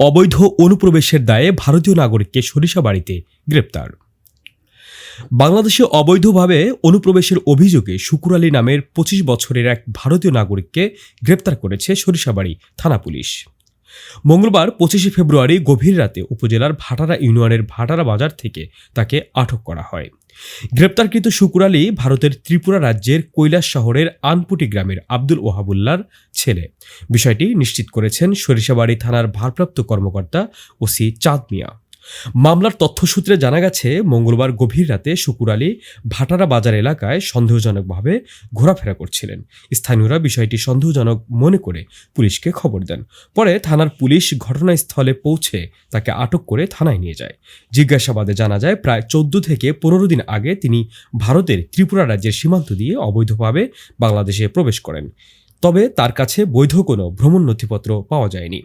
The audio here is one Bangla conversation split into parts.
অবৈধ অনুপ্রবেশের দায়ে ভারতীয় নাগরিককে সরিষাবাড়ীতে গ্রেপ্তার। বাংলাদেশে অবৈধভাবে অনুপ্রবেশের অভিযোগে শুকুর আলী নামের ২৫ বছরের এক ভারতীয় নাগরিককে গ্রেপ্তার করেছে সরিষাবাড়ী থানা পুলিশ। মঙ্গলবার ২৫ ফেব্রুয়ারি গভীর রাতে উপজেলার ভাটারা ইউনিয়নের ভাটারা বাজার থেকে তাকে আটক করা হয়। গ্রেপ্তারকৃত শুকুর আলী ভারতের ত্রিপুরা রাজ্যের কৈলাস শহরের আনপুটি গ্রামের আব্দুল ওহাবুল্লাহর ছেলে। বিষয়টি নিশ্চিত করেছেন সরিষাবাড়ী থানার ভারপ্রাপ্ত কর্মকর্তা ওসি চাঁদ মিয়া। মামলার তথ্যসূত্রে জানা গেছে, মঙ্গলবার গভীর রাতে শুকুর আলী ভাটারা বাজার এলাকায় সন্দেহজনকভাবে ঘোরাফেরা করছিলেন। স্থানীয়রা বিষয়টি সন্দেহজনক মনে করে পুলিশকে খবর দেন। পরে থানার পুলিশ ঘটনাস্থলে পৌঁছে তাকে আটক করে থানায় নিয়ে যায়। জিজ্ঞাসাবাদে জানা যায়, প্রায় ১৪ থেকে ১৫ দিন আগে তিনি ভারতের ত্রিপুরা রাজ্যের সীমান্ত দিয়ে অবৈধভাবে বাংলাদেশে প্রবেশ করেন। তবে তার কাছে বৈধ কোনো ভ্রমণ নথিপত্র পাওয়া যায়নি।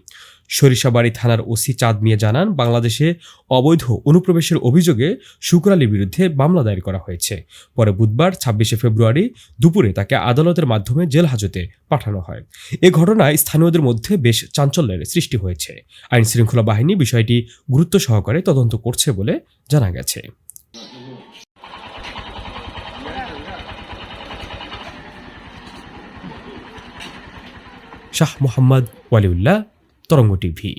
সরিষাবাড়ী থানার ওসি চাঁদ মিয়া জানান, বাংলাদেশে অবৈধ অনুপ্রবেশের অভিযোগে শুকুর আলীর বিরুদ্ধে মামলা দায়ের করা হয়েছে। পরে বুধবার ২৬ ফেব্রুয়ারি দুপুরে তাকে আদালতের মাধ্যমে জেল হাজতে পাঠানো হয়। এ ঘটনায় স্থানীয়দের মধ্যে বেশ চাঞ্চল্যের সৃষ্টি হয়েছে। আইন শৃঙ্খলা বাহিনী বিষয়টি গুরুত্ব সহকারে তদন্ত করছে বলে জানা গেছে। শাহ মোহাম্মদ ওয়ালিউল্লাহ, তরঙ্গ টিভি।